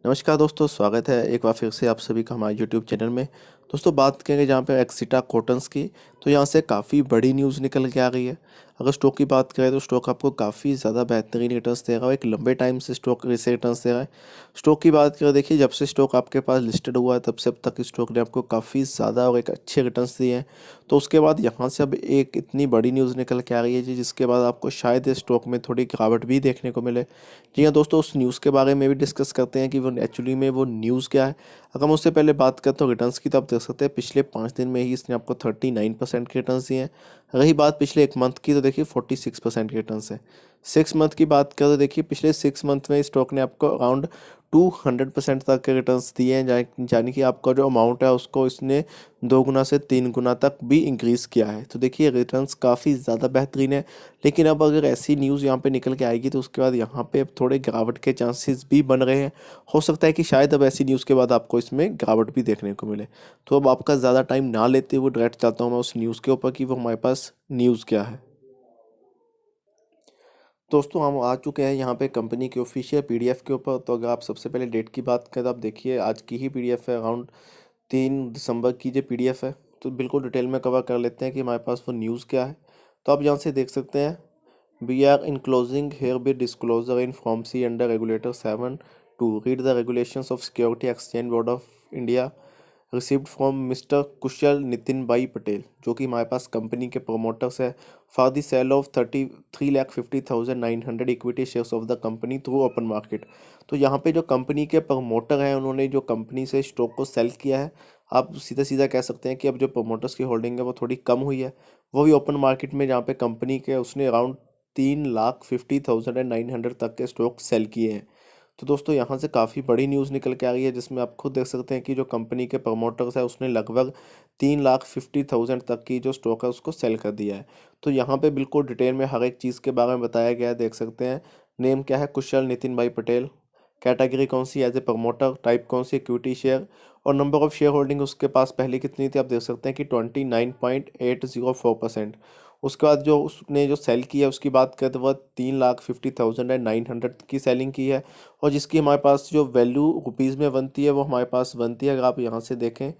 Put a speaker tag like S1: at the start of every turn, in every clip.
S1: नमस्कार दोस्तों, स्वागत है एक बार फिर से आप सभी का हमारे यूट्यूब चैनल में। दोस्तों बात करेंगे जहाँ पे एक्सिटा कॉटन्स की, तो यहाँ से काफ़ी बड़ी न्यूज़ निकल के आ गई है। अगर स्टॉक की बात करें तो स्टॉक आपको काफ़ी ज़्यादा बेहतरीन रिटर्न्स दे रहा है, एक लंबे टाइम से स्टॉक ऐसे रिटर्न्स दे रहा है। स्टॉक की बात करें, देखिए जब से स्टॉक आपके पास लिस्टेड हुआ है तब से अब तक स्टॉक ने आपको काफ़ी ज़्यादा और एक अच्छे रिटर्न्स दिए हैं। तो उसके बाद यहाँ से अब एक इतनी बड़ी न्यूज़ निकल के आ रही है जी, जिसके बाद आपको शायद इस स्टॉक में थोड़ी गिरावट भी देखने को मिले। जी हाँ दोस्तों, उस न्यूज़ के बारे में भी डिस्कस करते हैं कि वो एक्चुअली में वो न्यूज़ क्या है। अगर हम उससे पहले बात करते हो रिटर्न्स की, तो आप देख सकते हैं पिछले 5 दिन में ही इसने आपको 39% के रिटर्न्स दिए हैं। रही बात पिछले एक मंथ की, तो देखिए 46% के रिटर्न्स है। 6 मंथ की बात करें तो देखिए पिछले 6 मंथ में स्टॉक ने आपको अराउंड 200% तक के रिटर्न्स दिए हैं, यानी कि आपका जो अमाउंट है उसको इसने 2 गुना से 3 गुना तक भी इंक्रीज़ किया है। तो देखिए रिटर्न्स काफ़ी ज़्यादा बेहतरीन है। लेकिन अब अगर ऐसी न्यूज़ यहाँ पे निकल के आएगी तो उसके बाद यहाँ पे अब थोड़े गिरावट के चांसेस भी बन रहे हैं। हो सकता है कि शायद अब ऐसी न्यूज़ के बाद आपको इसमें गिरावट भी देखने को मिले। तो अब आपका ज़्यादा टाइम ना लेते हुए डायरेक्ट चाहता हूँ मैं उस न्यूज़ के ऊपर कि वो हमारे पास न्यूज़ क्या है। दोस्तों हम आ चुके हैं यहाँ पे कंपनी के ऑफिशियल पीडीएफ के ऊपर। तो अगर आप सबसे पहले डेट की बात करें तो आप देखिए आज की ही पीडीएफ है, अराउंड 3 दिसंबर की जो पीडीएफ है। तो बिल्कुल डिटेल में कवर कर लेते हैं कि हमारे पास वो न्यूज़ क्या है। तो आप यहाँ से देख सकते हैं, we are enclosing herewith disclosure in form C under regulator 7 to read the regulations of security exchange board of India received from mister Kushal Nitin Bhai Patel, जो कि हमारे पास कंपनी के प्रोमोटर्स है, for the sale of 33,50,900 equity shares of the company through open market. तो यहाँ पे जो कंपनी के प्रमोटर हैं उन्होंने जो कंपनी से स्टॉक को सेल किया है। आप सीधा सीधा कह सकते हैं कि अब जो प्रमोटर्स की होल्डिंग है वो थोड़ी कम हुई है, वो भी ओपन मार्केट में, जहाँ पे कंपनी के उसने अराउंड 3,50,900 तक के स्टॉक सेल किए हैं। तो दोस्तों यहाँ से काफ़ी बड़ी न्यूज़ निकल के आ रही है, जिसमें आप खुद देख सकते हैं कि जो कंपनी के प्रमोटर्स है उसने लगभग 3,50,000 तक की जो स्टॉक है उसको सेल कर दिया है। तो यहाँ पे बिल्कुल डिटेल में हर एक चीज़ के बारे में बताया गया है, देख सकते हैं। नेम क्या है, कुशल नितिन भाई पटेल। कैटेगरी कौन सी, एज ए प्रमोटर। टाइप कौन सी, इक्विटी शेयर। और नंबर ऑफ शेयर होल्डिंग उसके पास पहले कितनी थी, आप देख सकते हैं कि 29.804%। उसके बाद जो उसने जो सेल किया उसकी बात करें तो वह 3,50,900 की सेलिंग की है। और जिसकी हमारे पास जो वैल्यू रुपीज़ में बनती है वो हमारे पास बनती है, अगर आप यहाँ से देखें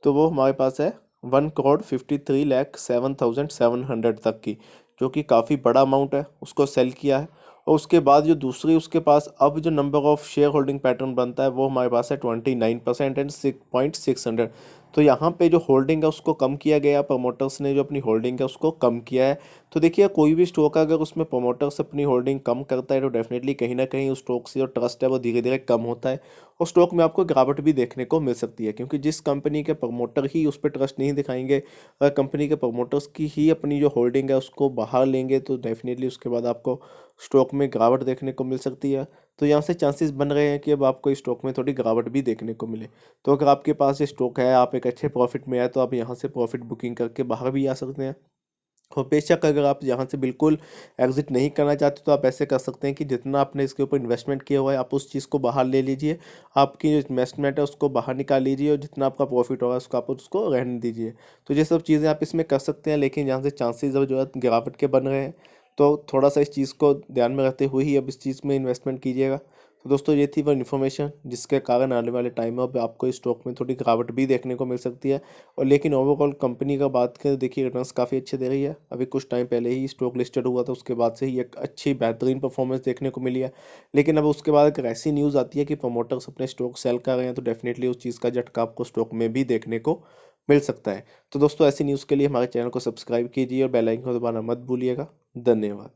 S1: तो वो हमारे पास है 1,53,07,700 तक की, जो कि काफ़ी बड़ा अमाउंट है, उसको सेल किया है। और उसके बाद जो दूसरी उसके पास अब जो number of share holding pattern बनता है वो हमारे पास है 29% एंड 6,600। तो यहाँ पे जो होल्डिंग है उसको कम किया गया, प्रमोटर्स ने जो अपनी होल्डिंग है उसको कम किया है। तो देखिए कोई भी स्टॉक अगर उसमें प्रमोटर्स अपनी होल्डिंग कम करता है तो डेफिनेटली कहीं ना कहीं उस स्टॉक से जो ट्रस्ट है वो धीरे धीरे कम होता है, और स्टॉक में आपको गिरावट भी देखने को मिल सकती है। क्योंकि जिस कंपनी के प्रमोटर ही उस पर ट्रस्ट नहीं दिखाएंगे, अगर कंपनी के प्रमोटर्स की ही अपनी जो होल्डिंग है उसको बाहर लेंगे, तो डेफिनेटली उसके बाद आपको स्टॉक में गिरावट देखने को मिल सकती है। तो यहाँ से चांसेस बन रहे हैं कि अब आपको इस स्टॉक में थोड़ी गिरावट भी देखने को मिले। तो अगर आपके पास ये स्टॉक है, आप एक अच्छे प्रॉफिट में आए, तो आप यहाँ से प्रॉफिट बुकिंग करके बाहर भी आ सकते हैं। और बेशक अगर आप यहाँ से बिल्कुल एग्जिट नहीं करना चाहते तो आप ऐसे कर सकते हैं कि जितना आपने इसके ऊपर इन्वेस्टमेंट किया हुआ है आप उस चीज़ को बाहर ले लीजिए, आपकी जो इन्वेस्टमेंट है उसको बाहर निकाल लीजिए, और जितना आपका प्रॉफिट होगा उसको आप उसको रहने दीजिए। तो ये सब चीज़ें आप इसमें कर सकते हैं, लेकिन यहाँ से चांसेस अब जो है गिरावट के बन रहे हैं। तो थोड़ा सा इस चीज़ को ध्यान में रखते हुए ही अब इस चीज़ में इन्वेस्टमेंट कीजिएगा। तो दोस्तों ये थी वो इन्फॉर्मेशन जिसके कारण आने वाले टाइम में अब आपको इस स्टॉक में थोड़ी गिरावट भी देखने को मिल सकती है। और लेकिन ओवरऑल कंपनी का बात करें तो देखिए रिटर्न्स काफ़ी अच्छे दे रही है। अभी कुछ टाइम पहले ही स्टॉक लिस्टेड हुआ था, उसके बाद से ही एक अच्छी बेहतरीन परफॉर्मेंस देखने को मिली है। लेकिन अब उसके बाद अगर ऐसी न्यूज़ आती है कि प्रमोटर्स अपने स्टॉक सेल कर रहे हैं तो डेफिनेटली उस चीज़ का झटका आपको स्टॉक में भी देखने को मिल सकता है। तो दोस्तों ऐसी न्यूज़ के लिए हमारे चैनल को सब्सक्राइब कीजिए और बेल आइकन को दबाना मत भूलिएगा। धन्यवाद।